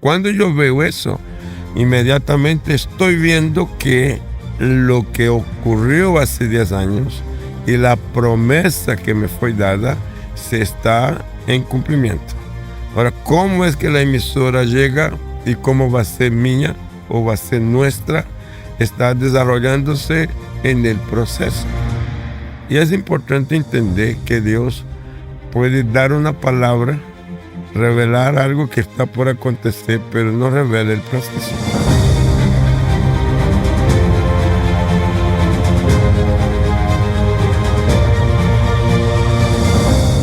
cuando yo veo eso, inmediatamente estoy viendo que lo que ocurrió hace 10 años y la promesa que me fue dada se está en cumplimiento. Ahora, ¿cómo es que la emisora llega y cómo va a ser mía o va a ser nuestra? Está desarrollándose en el proceso. Y es importante entender que Dios puede dar una palabra, revelar algo que está por acontecer, pero no revela el proceso.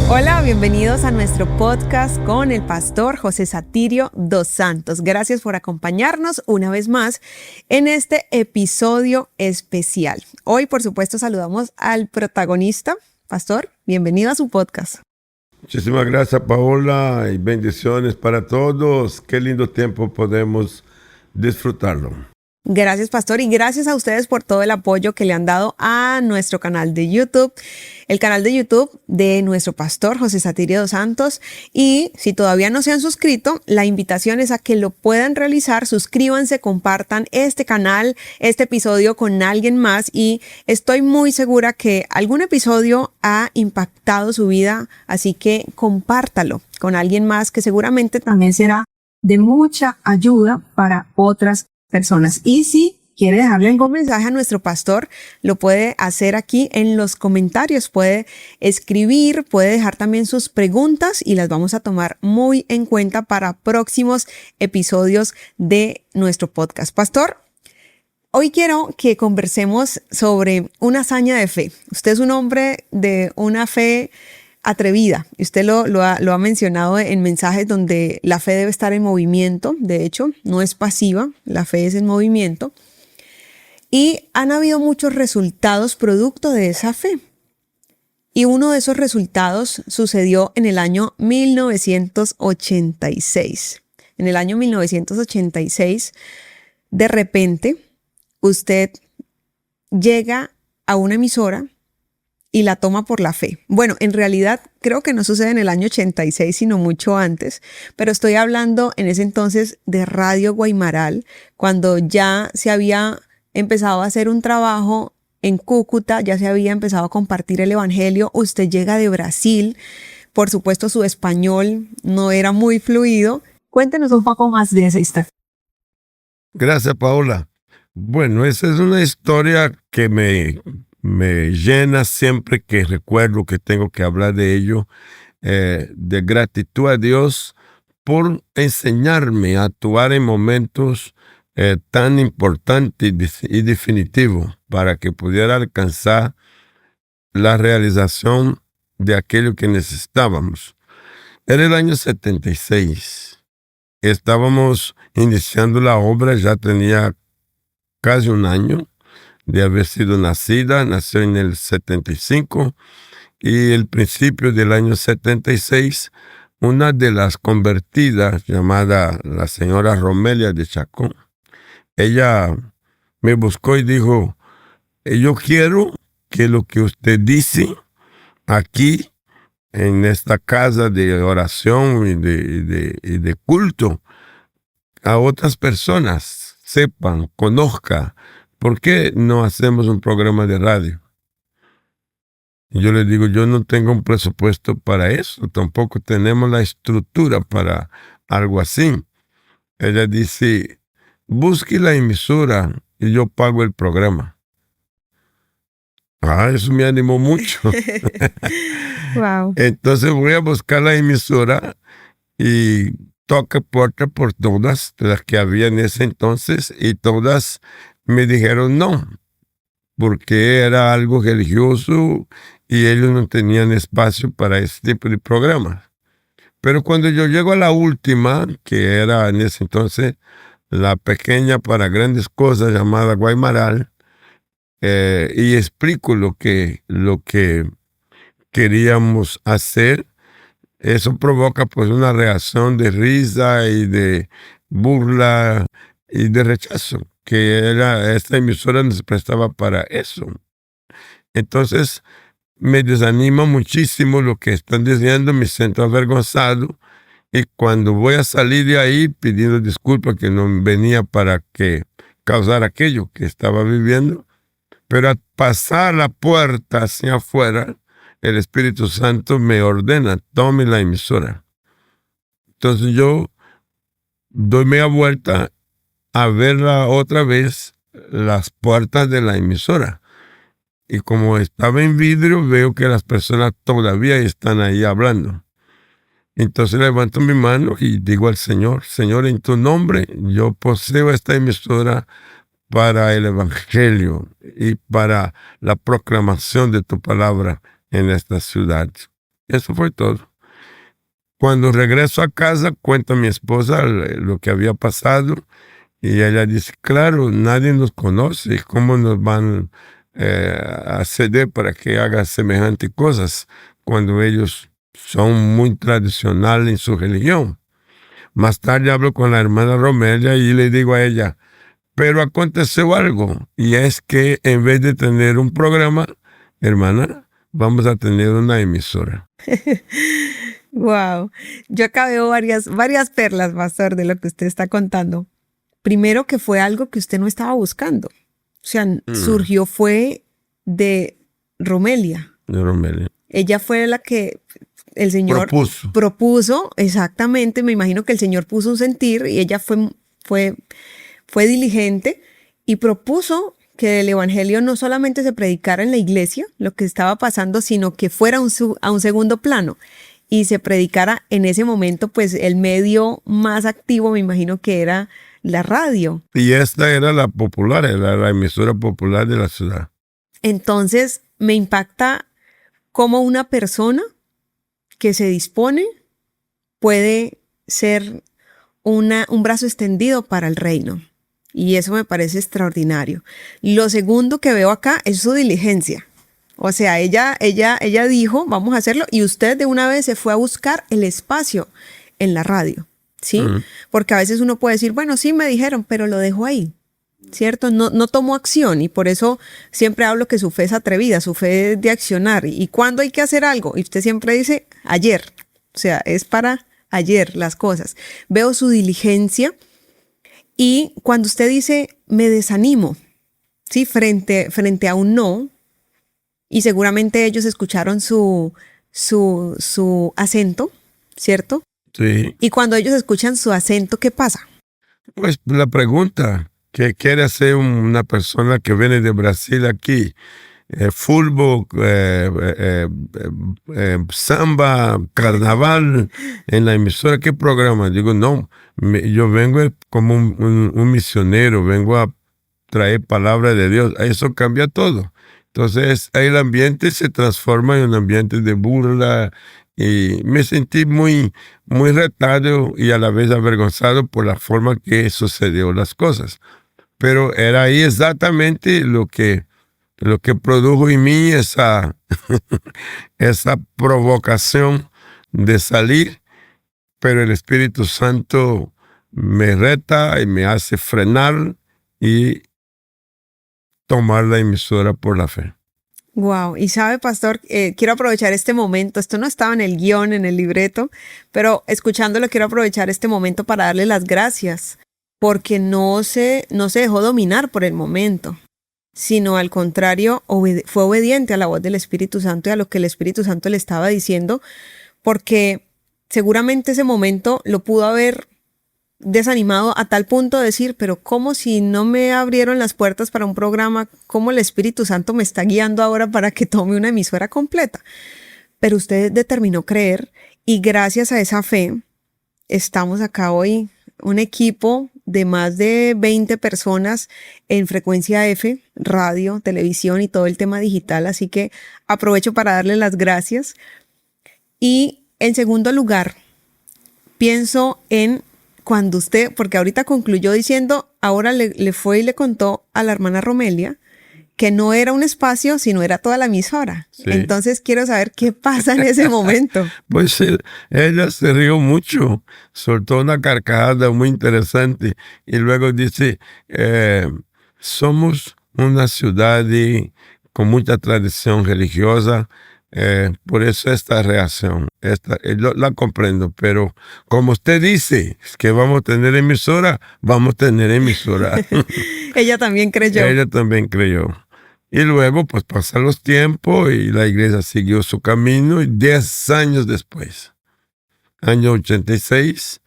Hola, bienvenidos a nuestro podcast con el pastor José Satirio dos Santos. Gracias por acompañarnos una vez más en este episodio especial. Hoy, por supuesto, saludamos al protagonista. Pastor, bienvenido a su podcast. Muchísimas gracias, Paola, y bendiciones para todos. Qué lindo tiempo podemos disfrutarlo. Gracias, pastor, y gracias a ustedes por todo el apoyo que le han dado a nuestro canal de YouTube, el canal de YouTube de nuestro pastor José Satirio dos Santos. Y si todavía no se han suscrito, la invitación es a que lo puedan realizar. Suscríbanse, compartan este canal, este episodio con alguien más, y estoy muy segura que algún episodio ha impactado su vida, así que compártalo con alguien más que seguramente también será de mucha ayuda para otras personas. Y si quiere dejarle algún mensaje a nuestro pastor, lo puede hacer aquí en los comentarios, puede escribir, puede dejar también sus preguntas y las vamos a tomar muy en cuenta para próximos episodios de nuestro podcast. Pastor, hoy quiero que conversemos sobre una hazaña de fe. Usted es un hombre de una fe atrevida. Usted lo ha mencionado en mensajes donde la fe debe estar en movimiento. De hecho, no es pasiva, la fe es en movimiento. Y han habido muchos resultados producto de esa fe. Y uno de esos resultados sucedió en el año 1986. En el año 1986, de repente, usted llega a una emisora y la toma por la fe. Bueno, en realidad creo que no sucede en el año 86, sino mucho antes, pero estoy hablando en ese entonces de Radio Guaymaral, cuando ya se había empezado a hacer un trabajo en Cúcuta, ya se había empezado a compartir el evangelio. Usted llega de Brasil, por supuesto su español no era muy fluido. Cuéntenos un poco más de esa historia. Gracias, Paola. Bueno, esa es una historia que me llena siempre que recuerdo que tengo que hablar de ello, de gratitud a Dios por enseñarme a actuar en momentos tan importantes y definitivos para que pudiera alcanzar la realización de aquello que necesitábamos. Era el año 76. Estábamos iniciando la obra, ya tenía casi un año de haber sido nacida. Nació en el 75 y el principio del año 76, una de las convertidas, llamada la señora Romelia de Chacón, ella me buscó y dijo: yo quiero que lo que usted dice aquí, en esta casa de oración y de culto, a otras personas sepan, conozcan. ¿Por qué no hacemos un programa de radio? Y yo le digo, yo no tengo un presupuesto para eso, tampoco tenemos la estructura para algo así. Ella dice, busque la emisora y yo pago el programa. Eso me animó mucho. Wow. Entonces voy a buscar la emisora y toqué puerta por todas las que había en ese entonces, y todas me dijeron no, porque era algo religioso y ellos no tenían espacio para ese tipo de programas. Pero cuando yo llego a la última, que era en ese entonces la pequeña para grandes cosas llamada Guaymaral, y explico lo que queríamos hacer, eso provoca pues una reacción de risa y de burla y de rechazo, que esta emisora no se prestaba para eso. Entonces me desanima muchísimo lo que están diciendo, me siento avergonzado Y cuando voy a salir de ahí pidiendo disculpas que no venía para que causar aquello que estaba viviendo, pero al pasar la puerta hacia afuera, el Espíritu Santo me ordena, tome la emisora. Entonces yo doy media vuelta a verla otra vez, las puertas de la emisora. Y como estaba en vidrio, veo que las personas todavía están ahí hablando. Entonces levanto mi mano y digo al Señor, Señor, en tu nombre yo poseo esta emisora para el Evangelio y para la proclamación de tu palabra en esta ciudad. Eso fue todo. Cuando regreso a casa, cuenta a mi esposa lo que había pasado y ella dice, claro, nadie nos conoce, ¿cómo nos van a ceder para que haga semejantes cosas cuando ellos son muy tradicionales en su religión? Más tarde hablo con la hermana Romelia y le digo a ella, pero aconteció algo, y es que en vez de tener un programa, hermana, vamos a tener una emisora. Wow. Yo acá veo varias perlas, pastor, de lo que usted está contando. Primero, que fue algo que usted no estaba buscando. O sea, surgió fue de Romelia. De Romelia. Ella fue la que el Señor propuso, exactamente. Me imagino que el Señor puso un sentir y ella fue diligente y propuso que el evangelio no solamente se predicara en la iglesia, lo que estaba pasando, sino que fuera a un segundo plano y se predicara en ese momento, pues el medio más activo, me imagino que era la radio. Y esta era la popular, era la emisora popular de la ciudad. Entonces me impacta cómo una persona que se dispone puede ser un brazo extendido para el reino. Y eso me parece extraordinario. Lo segundo que veo acá es su diligencia. O sea, ella dijo, vamos a hacerlo, y usted de una vez se fue a buscar el espacio en la radio, ¿sí? Porque a veces uno puede decir, bueno, sí me dijeron, pero lo dejo ahí, ¿cierto? No tomó acción, y por eso siempre hablo que su fe es atrevida, su fe es de accionar. ¿Y cuándo hay que hacer algo? Y usted siempre dice, ayer. O sea, es para ayer las cosas. Veo su diligencia. Y cuando usted dice, me desanimo, ¿sí? Frente a un no, y seguramente ellos escucharon su acento, ¿cierto? Sí. Y cuando ellos escuchan su acento, ¿qué pasa? Pues la pregunta que quiere hacer una persona que viene de Brasil aquí, fútbol, samba, carnaval, en la emisora, ¿qué programa? Digo, no, yo vengo como un misionero, vengo a traer palabra de Dios. Eso cambia todo. Entonces, el ambiente se transforma en un ambiente de burla y me sentí muy, muy retado y a la vez avergonzado por la forma que sucedió las cosas. Pero era ahí exactamente lo que produjo en mí esa provocación de salir, pero el Espíritu Santo me reta y me hace frenar y tomar la emisora por la fe. Wow. Y sabe, pastor, quiero aprovechar este momento. Esto no estaba en el guión, en el libreto, pero escuchándolo quiero aprovechar este momento para darle las gracias, porque no se dejó dominar por el momento, sino al contrario, fue obediente a la voz del Espíritu Santo y a lo que el Espíritu Santo le estaba diciendo, porque seguramente ese momento lo pudo haber desanimado a tal punto de decir, pero ¿cómo si no me abrieron las puertas para un programa? ¿Cómo el Espíritu Santo me está guiando ahora para que tome una emisora completa? Pero usted determinó creer y gracias a esa fe estamos acá hoy, un equipo de más de 20 personas en frecuencia F, radio, televisión y todo el tema digital. Así que aprovecho para darle las gracias. Y en segundo lugar, pienso en cuando usted, porque ahorita concluyó diciendo, ahora le fue y le contó a la hermana Romelia que no era un espacio, sino era toda la emisora. Sí. Entonces quiero saber qué pasa en ese momento. Pues ella se rió mucho, soltó una carcajada muy interesante y luego dice, somos una ciudad con mucha tradición religiosa, Por eso esta reacción, la comprendo, pero como usted dice que vamos a tener emisora, vamos a tener emisora. Ella también creyó. Ella también creyó. Y luego, pues pasan los tiempos y la iglesia siguió su camino y 10 años después, año 86,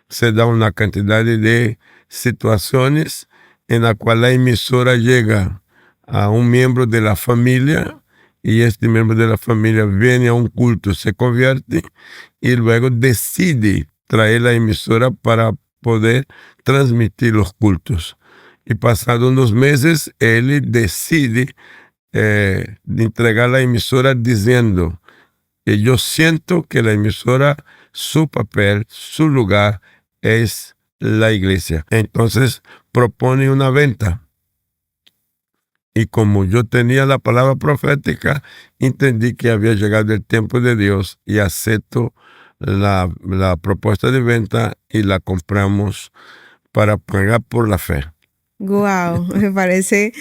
se da una cantidad de situaciones en la cual la emisora llega a un miembro de la familia y este miembro de la familia viene a un culto, se convierte y luego decide traer la emisora para poder transmitir los cultos. Y pasados unos meses, él decide entregar la emisora diciendo que yo siento que la emisora, su papel, su lugar es la iglesia. Entonces propone una venta. Y como yo tenía la palabra profética, entendí que había llegado el tiempo de Dios y acepto la propuesta de venta y la compramos para pagar por la fe. Wow, me parece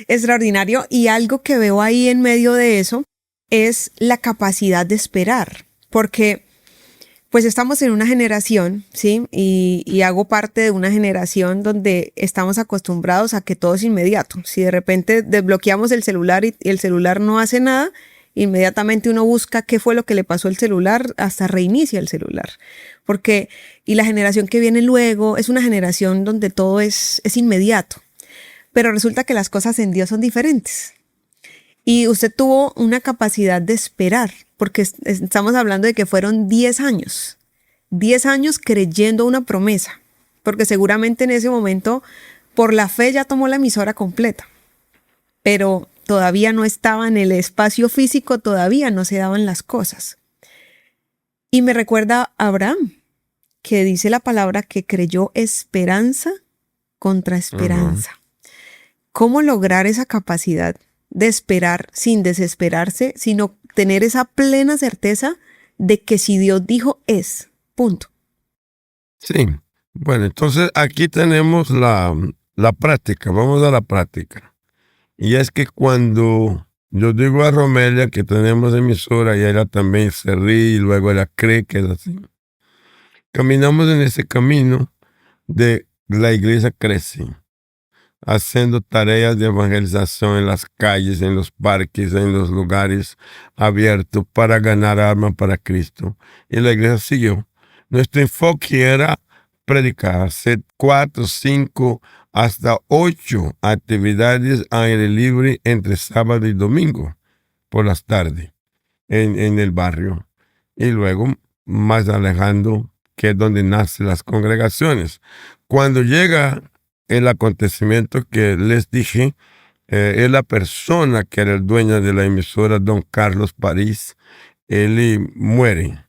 extraordinario. Y algo que veo ahí en medio de eso es la capacidad de esperar, porque pues estamos en una generación, ¿sí? Y hago parte de una generación donde estamos acostumbrados a que todo es inmediato. Si de repente desbloqueamos el celular y el celular no hace nada, inmediatamente uno busca qué fue lo que le pasó al celular, hasta reinicia el celular. Y la generación que viene luego es una generación donde todo es inmediato. Pero resulta que las cosas en Dios son diferentes. Y usted tuvo una capacidad de esperar, porque estamos hablando de que fueron 10 años. 10 años creyendo una promesa, porque seguramente en ese momento, por la fe ya tomó la emisora completa, pero todavía no estaba en el espacio físico, todavía no se daban las cosas. Y me recuerda a Abraham, que dice la palabra que creyó esperanza contra esperanza. ¿Cómo lograr esa capacidad de esperar sin desesperarse, sino tener esa plena certeza de que si Dios dijo es, punto? Sí, bueno, entonces aquí tenemos la práctica, vamos a la práctica. Y es que cuando yo digo a Romelia que tenemos emisora y ella también se ríe y luego ella cree que es así, caminamos en ese camino de la iglesia crece, haciendo tareas de evangelización en las calles, en los parques, en los lugares abiertos para ganar almas para Cristo. Y la iglesia siguió. Nuestro enfoque era predicar, hacer 4, 5, hasta 8 actividades al aire libre entre sábado y domingo por las tardes en el barrio. Y luego más alejando, que es donde nacen las congregaciones. Cuando llega el acontecimiento que les dije, es la persona que era el dueño de la emisora, don Carlos París, él muere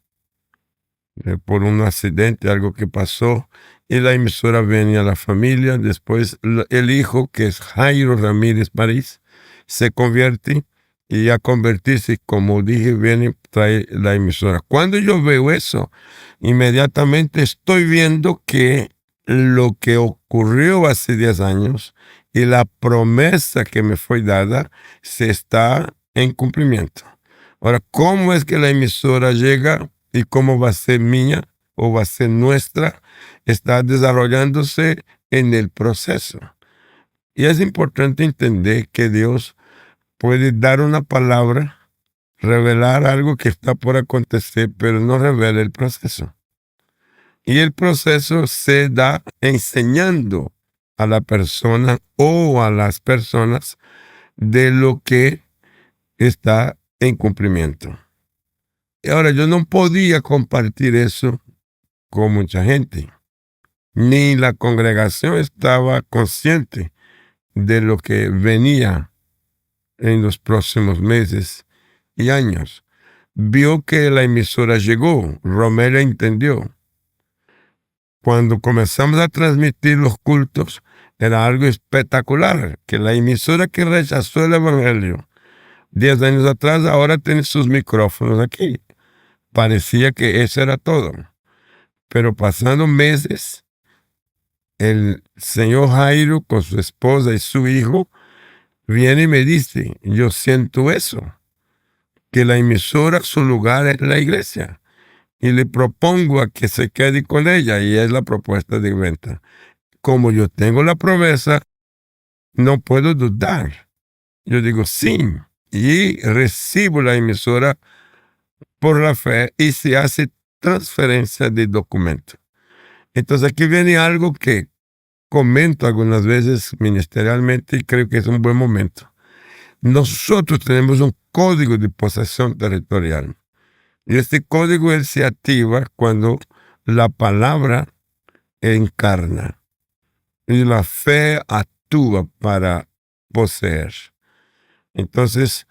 por un accidente, algo que pasó, y la emisora viene a la familia. Después el hijo, que es Jairo Ramírez París, se convierte y a convertirse, como dije, viene, trae la emisora. Cuando yo veo eso, inmediatamente estoy viendo que lo que ocurrió hace 10 años y la promesa que me fue dada se está en cumplimiento. Ahora, ¿cómo es que la emisora llega y cómo va a ser mía o va a ser nuestra? Está desarrollándose en el proceso. Y es importante entender que Dios puede dar una palabra, revelar algo que está por acontecer, pero no revela el proceso. Y el proceso se da enseñando a la persona o a las personas de lo que está en cumplimiento. Y ahora, yo no podía compartir eso con mucha gente, ni la congregación estaba consciente de lo que venía en los próximos meses y años. Vio que la emisora llegó, Romelia entendió. Cuando comenzamos a transmitir los cultos, era algo espectacular, que la emisora que rechazó el evangelio 10 años atrás, ahora tiene sus micrófonos aquí. Parecía que eso era todo. Pero pasando meses, el señor Jairo con su esposa y su hijo viene y me dice, yo siento eso. que la emisora, su lugar es la iglesia. Y le propongo a que se quede con ella, y es la propuesta de venta. Como yo tengo la promesa, no puedo dudar. Yo digo sí, y recibo la emisora por la fe y se hace transferencia de documento. Entonces aquí viene algo que comento algunas veces ministerialmente y creo que es un buen momento. Nosotros tenemos un código de posesión territorial. Y este código él se activa cuando la palabra encarna y la fe actúa para poseer. Entonces,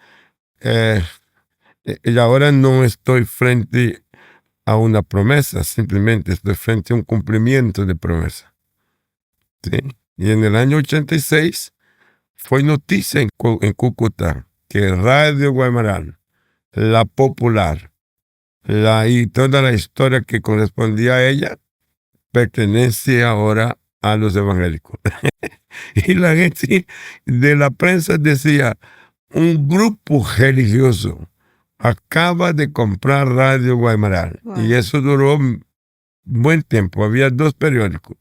y ahora no estoy frente a una promesa, simplemente estoy frente a un cumplimiento de promesa. ¿Sí? Y en el año 86 fue noticia en Cúcuta que Radio Guaymaral, la popular, y toda la historia que correspondía a ella, pertenece ahora a los evangélicos. Y la gente de la prensa decía, un grupo religioso acaba de comprar Radio Guaymaral. Wow. Y eso duró buen tiempo. Había dos periódicos,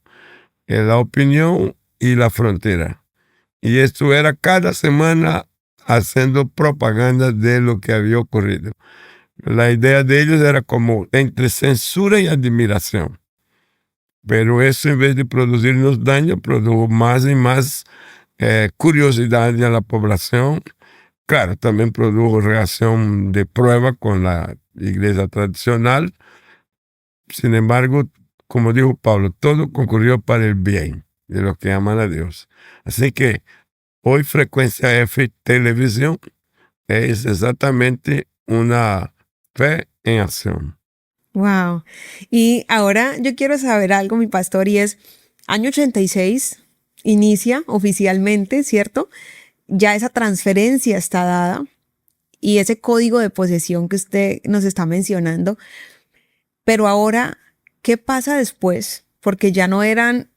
La Opinión y La Frontera. Y esto era cada semana haciendo propaganda de lo que había ocurrido. La idea de ellos era como entre censura y admiración. Pero eso, en vez de producirnos daño, produjo más y más curiosidad a la población. Claro, también produjo reacción de prueba con la iglesia tradicional. Sin embargo, como dijo Pablo, todo concurrió para el bien de los que aman a Dios. Así que hoy Frecuencia F Televisión es exactamente una fe en acción. Wow. Y ahora yo quiero saber algo, mi pastor, y es, año 86 inicia oficialmente, ¿cierto? Ya esa transferencia está dada y ese código de posesión que usted nos está mencionando. Pero ahora, ¿qué pasa después? Porque ya no eran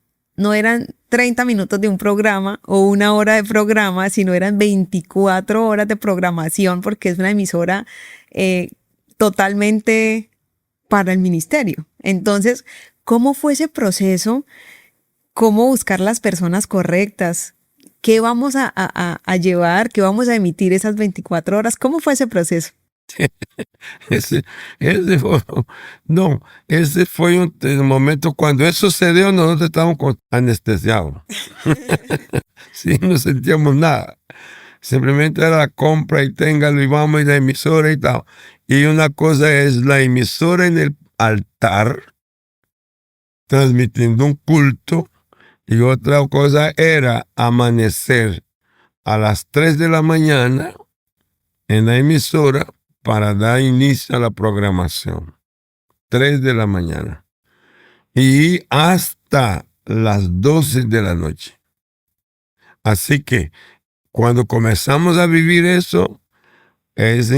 30 minutos de un programa o una hora de programa, sino eran 24 horas de programación, porque es una emisora totalmente para el ministerio. Entonces, ¿cómo fue ese proceso? ¿Cómo buscar las personas correctas? ¿Qué vamos a llevar? ¿Qué vamos a emitir esas 24 horas? ¿Cómo fue ese proceso? Ese fue un momento cuando eso sucedió, nosotros estábamos anestesiados. Sí, no sentíamos nada. Simplemente era la compra y téngalo y vamos y la emisora y tal. Y una cosa es la emisora en el altar, transmitiendo un culto, y otra cosa era amanecer a las 3 de la mañana en la emisora para dar inicio a la programación. 3 de la mañana. Y hasta las 12 de la noche. Así que cuando comenzamos a vivir eso, es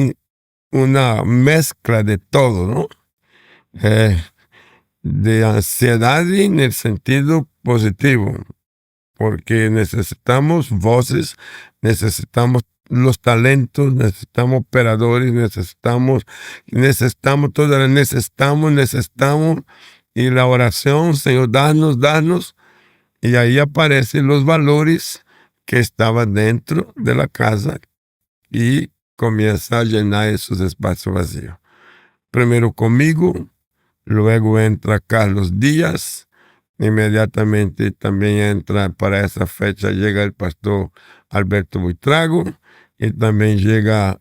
una mezcla de todo, ¿no? De ansiedad en el sentido positivo, porque necesitamos voces, necesitamos los talentos, necesitamos operadores, necesitamos, y la oración, Señor, danos, y ahí aparecen los valores que estaban dentro de la casa y comienza a llenar esos espacios vacíos. Primero conmigo, luego entra Carlos Díaz, inmediatamente también entra, para esa fecha llega el pastor Alberto Buitrago, y también llega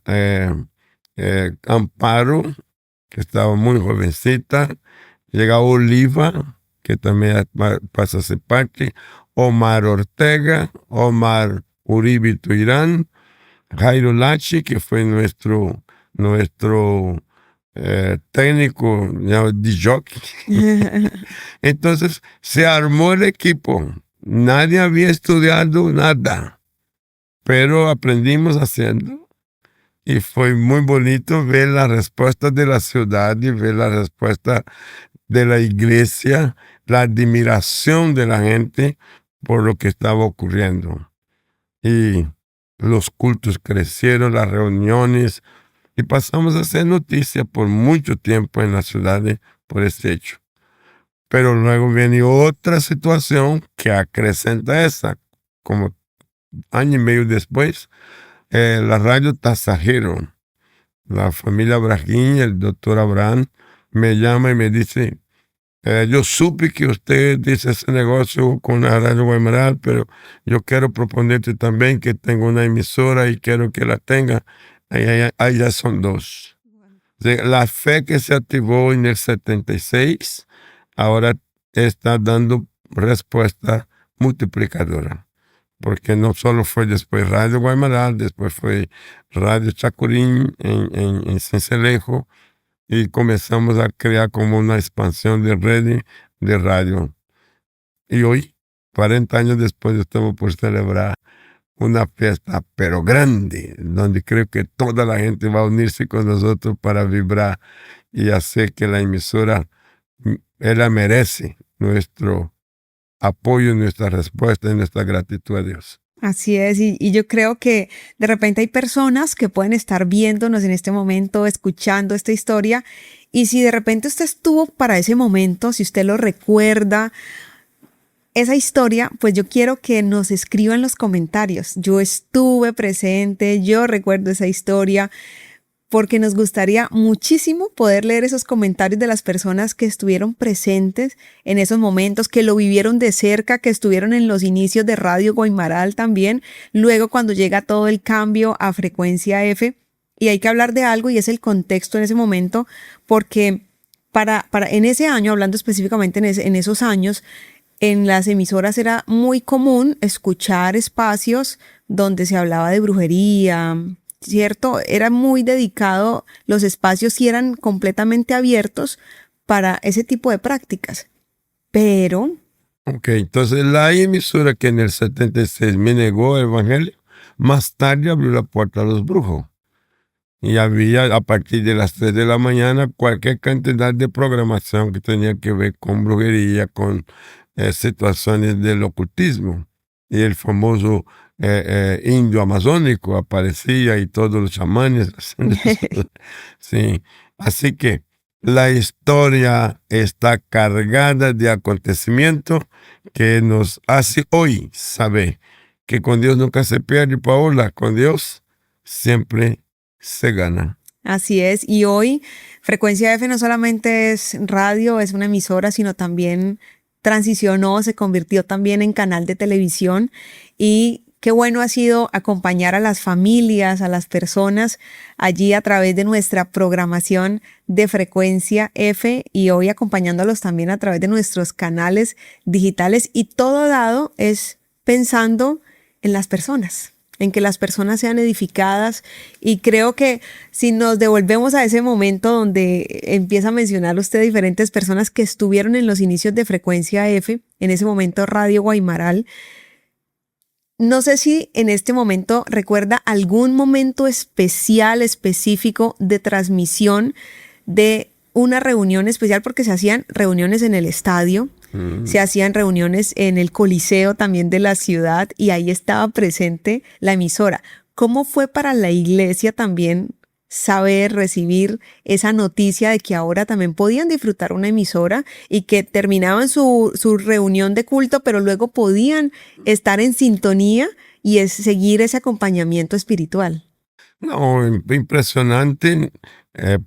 Amparo, que estaba muy jovencita, llega Oliva, que también pasa a ser parte, Omar Ortega, Omar Uribe Tuirán, Jairo Lachi, que fue nuestro técnico, de jockey. Entonces se armó el equipo. Nadie había estudiado nada, pero aprendimos haciendo. Y fue muy bonito ver la respuesta de la ciudad y ver la respuesta de la iglesia, la admiración de la gente por lo que estaba ocurriendo. Y los cultos crecieron, las reuniones, Y pasamos a hacer noticia por mucho tiempo en la ciudad por este hecho. Pero luego viene otra situación que acrecenta esa. Como año y medio después, la radio Tasajero, la familia Brahim, el doctor Abraham, me llama y me dice, yo supe que usted dice ese negocio con la radio Guaymaral, pero yo quiero proponerte también que tengo una emisora y quiero que la tenga. Ahí ya son dos. La fe que se activó en el 76, ahora está dando respuesta multiplicadora. Porque no solo fue después Radio Guaymaral, después fue Radio Chacurín en Cincelejo, y comenzamos a crear como una expansión de redes de radio. Y hoy, 40 años después, estamos por celebrar una fiesta, pero grande, donde creo que toda la gente va a unirse con nosotros para vibrar y hacer que la emisora, ella merece nuestro apoyo, nuestra respuesta y nuestra gratitud a Dios. Así es, y yo creo que de repente hay personas que pueden estar viéndonos en este momento, escuchando esta historia, y si de repente usted estuvo para ese momento, si usted lo recuerda, esa historia, pues yo quiero que nos escriba en los comentarios. Yo estuve presente, yo recuerdo esa historia, porque nos gustaría muchísimo poder leer esos comentarios de las personas que estuvieron presentes en esos momentos, que lo vivieron de cerca, que estuvieron en los inicios de Radio Guaymaral también, luego cuando llega todo el cambio a frecuencia F. Y hay que hablar de algo y es el contexto en ese momento, porque para en ese año, hablando específicamente en esos años, en las emisoras era muy común escuchar espacios donde se hablaba de brujería, ¿cierto? Era muy dedicado, los espacios sí eran completamente abiertos para ese tipo de prácticas. Pero... Ok, entonces la emisora que en el 76 me negó el evangelio, más tarde abrió la puerta a los brujos. Y había a partir de las 3 de la mañana cualquier cantidad de programación que tenía que ver con brujería, con situaciones del ocultismo. Y el famoso indio amazónico aparecía y todos los chamanes. Sí, así que la historia está cargada de acontecimientos que nos hace hoy saber que con Dios nunca se pierde, Paola, con Dios siempre se gana. Así es, y hoy Frecuencia F no solamente es radio, es una emisora, sino también transicionó, se convirtió también en canal de televisión, y qué bueno ha sido acompañar a las familias, a las personas allí a través de nuestra programación de Frecuencia F, y hoy acompañándolos también a través de nuestros canales digitales, y todo dado es pensando en las personas, en que las personas sean edificadas. Y creo que si nos devolvemos a ese momento donde empieza a mencionar usted diferentes personas que estuvieron en los inicios de Frecuencia F, en ese momento Radio Guaymaral, no sé si en este momento recuerda algún momento especial, específico de transmisión de una reunión especial, porque se hacían reuniones en el estadio, se hacían reuniones en el Coliseo también de la ciudad, y ahí estaba presente la emisora. ¿Cómo fue para la iglesia también saber, recibir esa noticia de que ahora también podían disfrutar una emisora y que terminaban su reunión de culto, pero luego podían estar en sintonía y seguir ese acompañamiento espiritual? No, impresionante,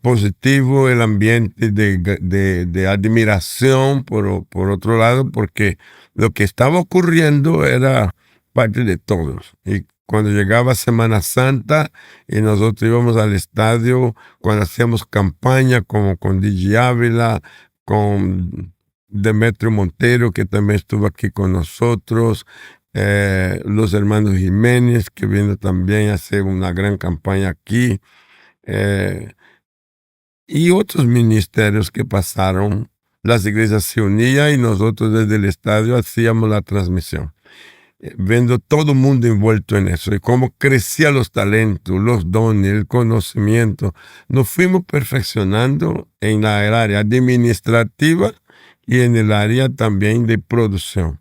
positivo el ambiente de admiración por otro lado, porque lo que estaba ocurriendo era parte de todos. Y cuando llegaba Semana Santa y nosotros íbamos al estadio, cuando hacíamos campaña como con DJ Ávila, con Demetrio Montero, que también estuvo aquí con nosotros, los hermanos Jiménez, que vienen también a hacer una gran campaña aquí, y otros ministerios que pasaron, las iglesias se unían y nosotros desde el estadio hacíamos la transmisión, viendo todo el mundo envuelto en eso y cómo crecían los talentos, los dones, el conocimiento. Nos fuimos perfeccionando en la área administrativa y en el área también de producción.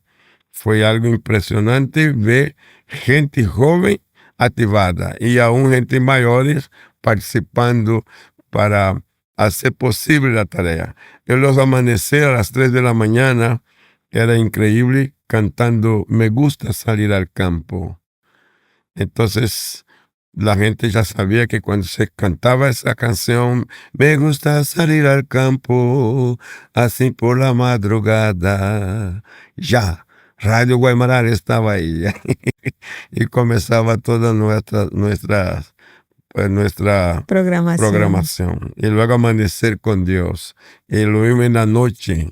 Fue algo impresionante ver gente joven activada y aún gente mayores participando para hacer posible la tarea. En los amaneceres a las 3 de la mañana era increíble cantando "Me gusta salir al campo". Entonces la gente ya sabía que cuando se cantaba esa canción, "Me gusta salir al campo, así por la madrugada", ya Radio Guaymaral estaba ahí y comenzaba toda nuestra programación. Y luego amanecer con Dios. Y luego en la noche,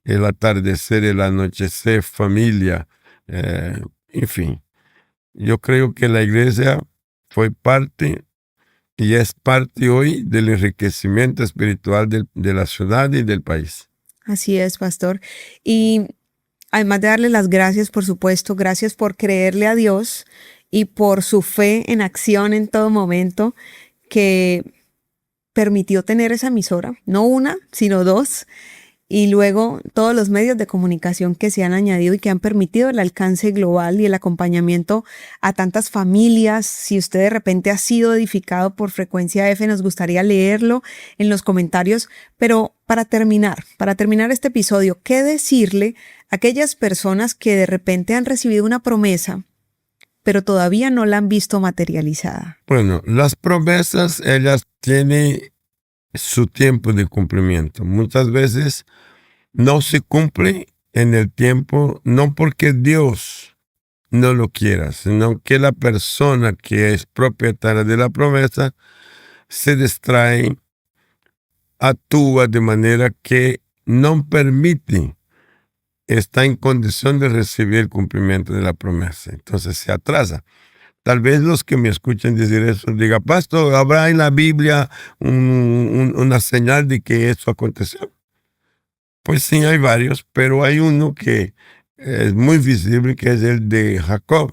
el atardecer, el anochecer, familia, en fin. Yo creo que la iglesia fue parte y es parte hoy del enriquecimiento espiritual de la ciudad y del país. Así es, pastor. Y además de darle las gracias, por supuesto, gracias por creerle a Dios y por su fe en acción en todo momento, que permitió tener esa emisora, no una, sino dos, y luego todos los medios de comunicación que se han añadido y que han permitido el alcance global y el acompañamiento a tantas familias. Si usted de repente ha sido edificado por Frecuencia F, nos gustaría leerlo en los comentarios. Pero para terminar este episodio, ¿qué decirle a aquellas personas que de repente han recibido una promesa, pero todavía no la han visto materializada? Bueno, las promesas, ellas tienen su tiempo de cumplimiento. Muchas veces no se cumple en el tiempo, no porque Dios no lo quiera, sino que la persona que es propietaria de la promesa se distrae, actúa de manera que no permite, está en condición de recibir el cumplimiento de la promesa. Entonces se atrasa. Tal vez los que me escuchen decir eso digan, pastor, ¿habrá en la Biblia una señal de que eso aconteció? Pues sí, hay varios, pero hay uno que es muy visible, que es el de Jacob.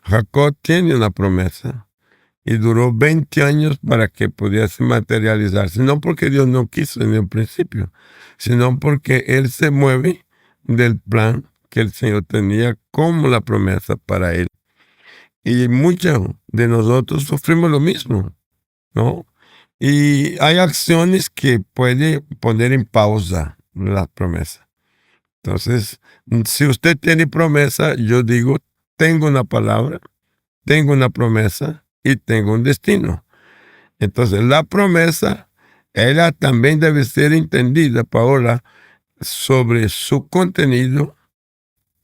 Jacob tiene una promesa y duró 20 años para que pudiese materializarse, no porque Dios no quiso en el principio, sino porque él se mueve del plan que el Señor tenía como la promesa para él. Y muchos de nosotros sufrimos lo mismo, ¿no? Y hay acciones que puede poner en pausa la promesa. Entonces, si usted tiene promesa, yo digo, tengo una palabra, tengo una promesa y tengo un destino. Entonces, la promesa, ella también debe ser entendida, Paola, sobre su contenido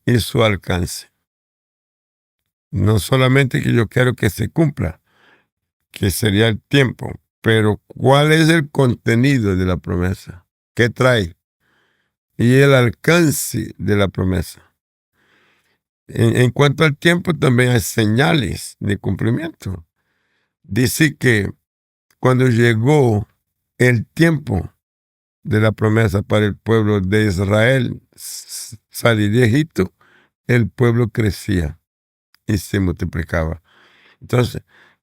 y su alcance. No solamente que yo quiero que se cumpla, que sería el tiempo, pero ¿cuál es el contenido de la promesa? ¿Qué trae? Y el alcance de la promesa. En cuanto al tiempo, también hay señales de cumplimiento. Dice que cuando llegó el tiempo de la promesa para el pueblo de Israel salir de Egipto, el pueblo crecía y se multiplicaba. Entonces,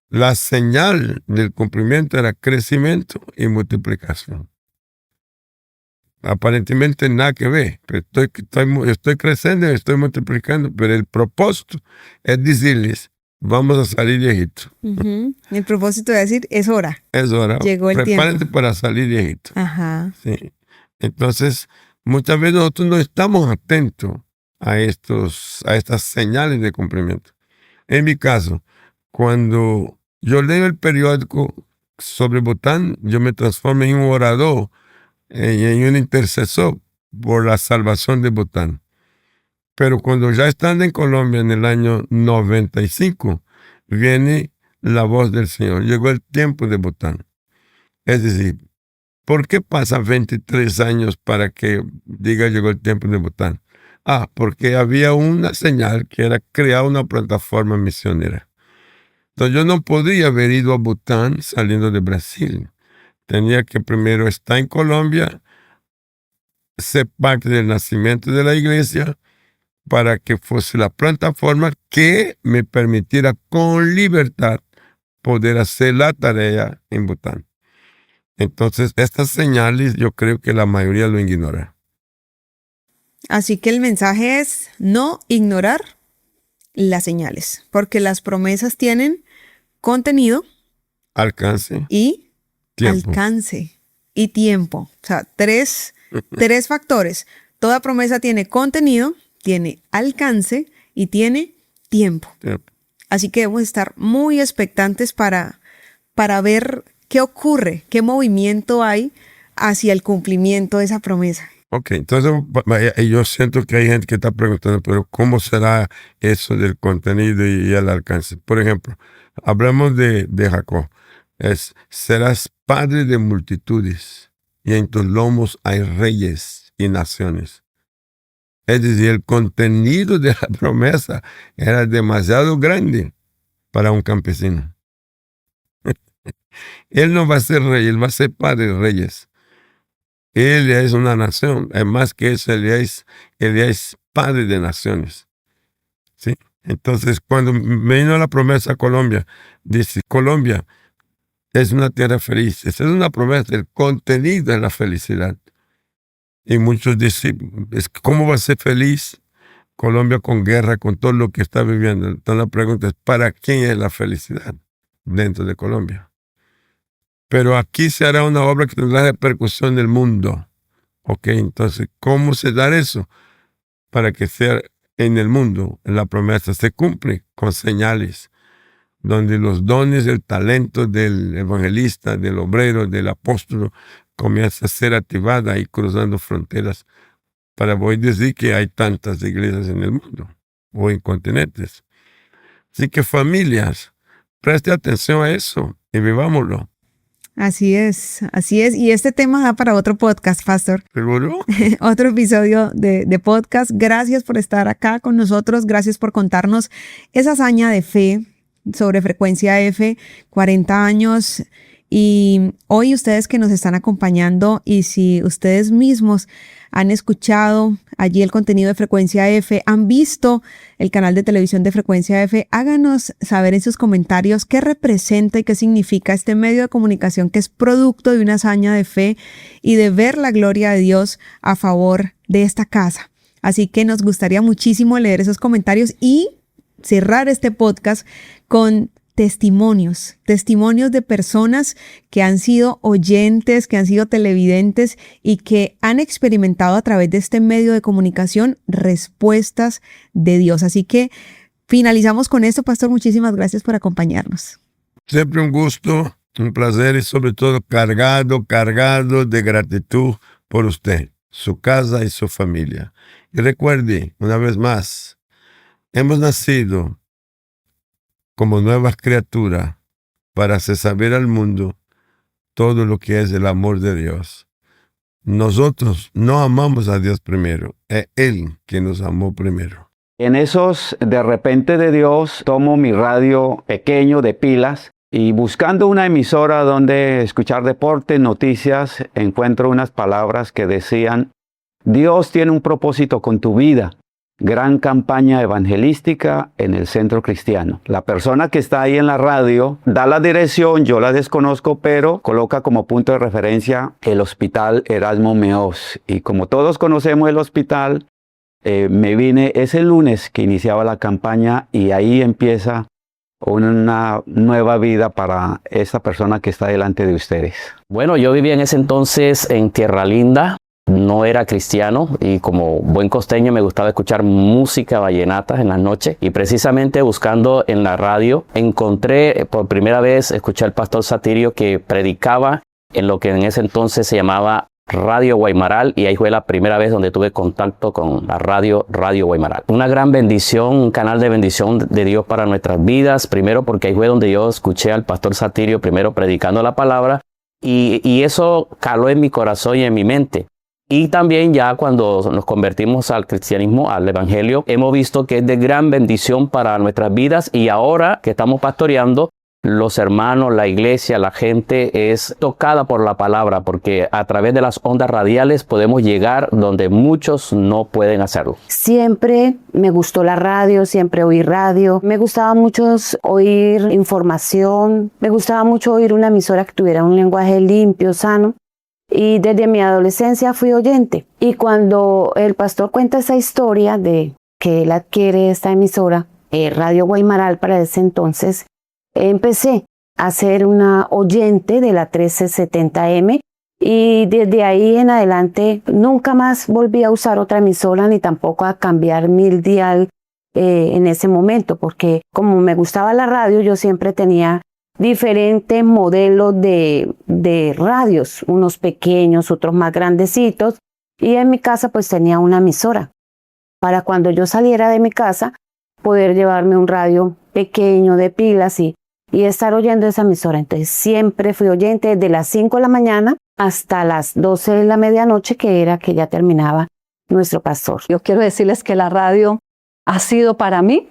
la señal del cumplimiento era crecimiento y multiplicación. Aparentemente nada que ver, pero estoy creciendo y estoy multiplicando, pero el propósito es decirles, vamos a salir de Egipto. Uh-huh. El propósito de decir, es hora. Es hora. Llegó el Prepárense tiempo para salir de Egipto. Ajá. Sí. Entonces, muchas veces nosotros no estamos atentos a estas señales de cumplimiento. En mi caso, cuando yo leo el periódico sobre Bután, yo me transformo en un orador y en un intercesor por la salvación de Bután. Pero cuando ya estando en Colombia en el año 95, viene la voz del Señor. Llegó el tiempo de Bután. Es decir, ¿por qué pasa 23 años para que diga llegó el tiempo de Bután? Porque había una señal que era crear una plataforma misionera. Entonces yo no podía haber ido a Bután saliendo de Brasil. Tenía que primero estar en Colombia, ser parte del nacimiento de la iglesia, para que fuese la plataforma que me permitiera con libertad poder hacer la tarea en Bután. Entonces, estas señales yo creo que la mayoría lo ignora. Así que el mensaje es no ignorar las señales, porque las promesas tienen contenido alcance y tiempo. alcance y tiempo. O sea, tres factores. Toda promesa tiene contenido, tiene alcance y tiene tiempo. Tiempo. Así que debemos estar muy expectantes para ver qué ocurre, qué movimiento hay hacia el cumplimiento de esa promesa. Ok, entonces yo siento que hay gente que está preguntando, pero ¿cómo será eso del contenido y el alcance? Por ejemplo, hablamos de Jacob. Serás padre de multitudes y en tus lomos hay reyes y naciones. Es decir, el contenido de la promesa era demasiado grande para un campesino. Él no va a ser rey, él va a ser padre de reyes. Él es una nación, es más que eso, él es padre de naciones. ¿Sí? Entonces, cuando me vino la promesa a Colombia, dice, Colombia es una tierra feliz. Esa es una promesa, el contenido de la felicidad. Y muchos dicen, ¿cómo va a ser feliz Colombia con guerra, con todo lo que está viviendo? Entonces la pregunta es, ¿para quién es la felicidad dentro de Colombia? Pero aquí se hará una obra que tendrá repercusión en el mundo. Ok, entonces, ¿cómo se da eso? Para que sea en el mundo, la promesa se cumple con señales, donde los dones, el talento del evangelista, del obrero, del apóstol, comienza a ser activada y cruzando fronteras. Para poder decir que hay tantas iglesias en el mundo o en continentes. Así que familias, preste atención a eso y vivámoslo. Así es, así es. Y este tema da para otro podcast, Pastor. ¿Seguro? Otro episodio de podcast. Gracias por estar acá con nosotros. Gracias por contarnos esa hazaña de fe sobre Frecuencia F, 40 años. Y hoy ustedes que nos están acompañando, y si ustedes mismos han escuchado allí el contenido de Frecuencia F, han visto el canal de televisión de Frecuencia F, háganos saber en sus comentarios qué representa y qué significa este medio de comunicación que es producto de una hazaña de fe y de ver la gloria de Dios a favor de esta casa. Así que nos gustaría muchísimo leer esos comentarios y cerrar este podcast con testimonios de personas que han sido oyentes, que han sido televidentes y que han experimentado a través de este medio de comunicación respuestas de Dios. Así que finalizamos con esto, Pastor. Muchísimas gracias por acompañarnos. Siempre un gusto, un placer y sobre todo cargado de gratitud por usted, su casa y su familia. Y recuerde, una vez más, hemos nacido como nuevas criaturas para hacer saber al mundo todo lo que es el amor de Dios. Nosotros no amamos a Dios primero, es Él quien nos amó primero. En esos de repente de Dios tomo mi radio pequeño de pilas y buscando una emisora donde escuchar deporte, noticias, encuentro unas palabras que decían: Dios tiene un propósito con tu vida. Gran campaña evangelística en el Centro Cristiano. La persona que está ahí en la radio da la dirección, yo la desconozco, pero coloca como punto de referencia el Hospital Erasmo Meós. Y como todos conocemos el hospital, me vine ese lunes que iniciaba la campaña y ahí empieza una nueva vida para esta persona que está delante de ustedes. Bueno, yo vivía en ese entonces en Tierra Linda. No era cristiano y como buen costeño me gustaba escuchar música vallenata en las noches y precisamente buscando en la radio encontré por primera vez, escuché al pastor Satirio que predicaba en lo que en ese entonces se llamaba Radio Guaymaral y ahí fue la primera vez donde tuve contacto con la Radio Guaymaral. Una gran bendición, un canal de bendición de Dios para nuestras vidas, primero porque ahí fue donde yo escuché al pastor Satirio primero predicando la palabra y eso caló en mi corazón y en mi mente. Y también ya cuando nos convertimos al cristianismo, al evangelio, hemos visto que es de gran bendición para nuestras vidas y ahora que estamos pastoreando, los hermanos, la iglesia, la gente es tocada por la palabra porque a través de las ondas radiales podemos llegar donde muchos no pueden hacerlo. Siempre me gustó la radio, siempre oí radio. Me gustaba mucho oír información, me gustaba mucho oír una emisora que tuviera un lenguaje limpio, sano. Y desde mi adolescencia fui oyente. Y cuando el pastor cuenta esa historia de que él adquiere esta emisora, Radio Guaymaral para ese entonces, empecé. a ser una oyente de la 1370M y desde ahí en adelante nunca más volví a usar otra emisora ni tampoco a cambiar mi dial en ese momento, porque como me gustaba la radio, yo siempre tenía diferentes modelos de radios, unos pequeños, otros más grandecitos, y en mi casa pues tenía una emisora para cuando yo saliera de mi casa poder llevarme un radio pequeño de pilas y estar oyendo esa emisora. Entonces siempre fui oyente desde las 5 de la mañana hasta las 12 de la medianoche, que era que ya terminaba nuestro pastor. Yo quiero decirles que la radio ha sido para mí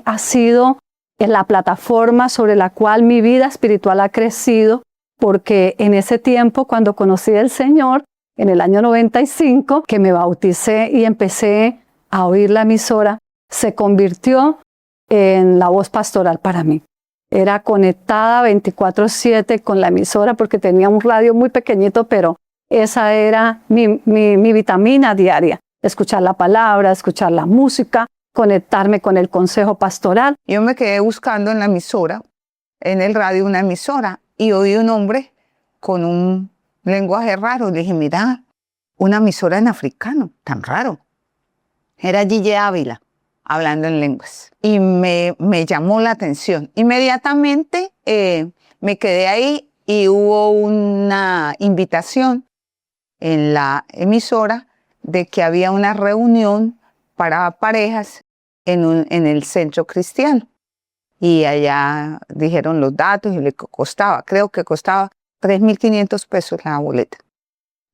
ha sido la plataforma sobre la cual mi vida espiritual ha crecido, porque en ese tiempo, cuando conocí al Señor, en el año 95, que me bauticé y empecé a oír la emisora, se convirtió en la voz pastoral para mí. Era conectada 24/7 con la emisora porque tenía un radio muy pequeñito, pero esa era mi vitamina diaria. Escuchar la palabra, escuchar la música, conectarme con el consejo pastoral. Yo me quedé buscando en la emisora, en el radio, una emisora, y oí un hombre con un lenguaje raro. Le dije, mira, una emisora en africano, tan raro. Era Gille Ávila, hablando en lenguas. Y me llamó la atención. Inmediatamente me quedé ahí y hubo una invitación en la emisora de que había una reunión para parejas en el centro cristiano. Y allá dijeron los datos y le costaba, creo que costaba 3.500 pesos la boleta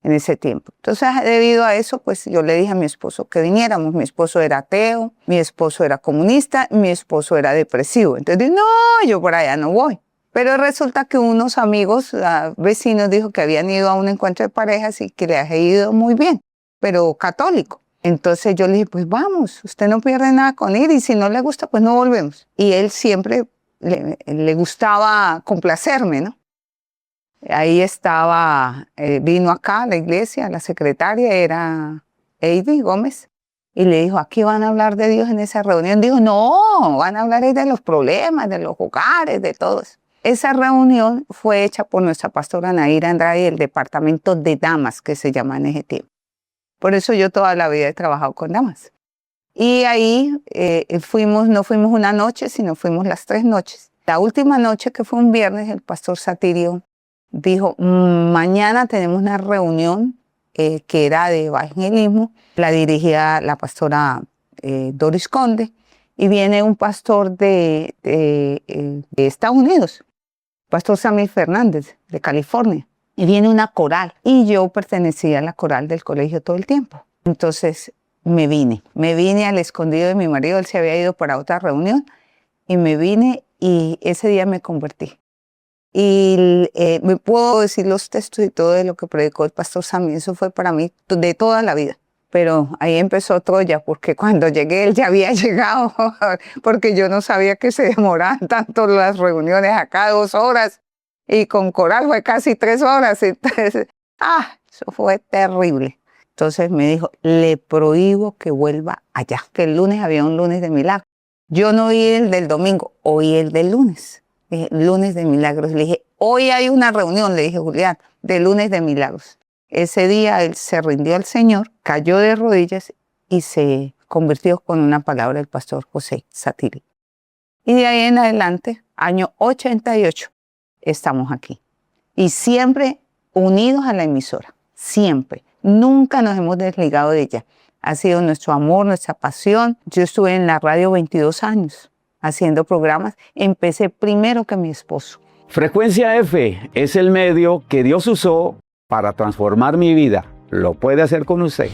en ese tiempo. Entonces, debido a eso, pues yo le dije a mi esposo que viniéramos. Mi esposo era ateo, mi esposo era comunista, mi esposo era depresivo. Entonces dije, no, yo por allá no voy. Pero resulta que unos amigos, vecinos, dijo que habían ido a un encuentro de parejas y que les ha ido muy bien, pero católico. Entonces yo le dije, pues vamos, usted no pierde nada con ir y si no le gusta, pues no volvemos. Y él siempre le gustaba complacerme, ¿no? Ahí estaba, vino acá a la iglesia, la secretaria era Eidi Gómez, y le dijo, aquí van a hablar de Dios en esa reunión. Dijo, no, van a hablar de los problemas, de los hogares, de todo eso. Esa reunión fue hecha por nuestra pastora Naira Andrade del departamento de damas, que se llama en ese tiempo. Por eso yo toda la vida he trabajado con damas. Y ahí no fuimos una noche, sino fuimos las 3 noches. La última noche, que fue un viernes, el pastor Satirio dijo, mañana tenemos una reunión que era de evangelismo. La dirigía la pastora Doris Conde, y viene un pastor de Estados Unidos, pastor Sammy Fernández, de California. Y viene una coral, y yo pertenecía a la coral del colegio todo el tiempo. Entonces me vine al escondido de mi marido. Él se había ido para otra reunión, y me vine, y ese día me convertí. Y me puedo decir los textos y todo de lo que predicó el pastor Sammy. Eso fue para mí de toda la vida. Pero ahí empezó Troya, porque cuando llegué él ya había llegado, porque yo no sabía que se demoraban tanto las reuniones acá, 2 horas. Y con coral fue casi 3 horas. Entonces, eso fue terrible. Entonces me dijo, le prohíbo que vuelva allá, que el lunes había un lunes de milagros. Yo no oí el del domingo, oí el del lunes. Dije, lunes de milagros. Le dije, hoy hay una reunión, le dije, Julián, de lunes de milagros. Ese día él se rindió al Señor, cayó de rodillas y se convirtió con una palabra del pastor José Satirio. Y de ahí en adelante, año 88, estamos aquí. Y siempre unidos a la emisora, siempre. Nunca nos hemos desligado de ella. Ha sido nuestro amor, nuestra pasión. Yo estuve en la radio 22 años haciendo programas. Empecé primero que mi esposo. Frecuencia F es el medio que Dios usó para transformar mi vida. Lo puede hacer con usted.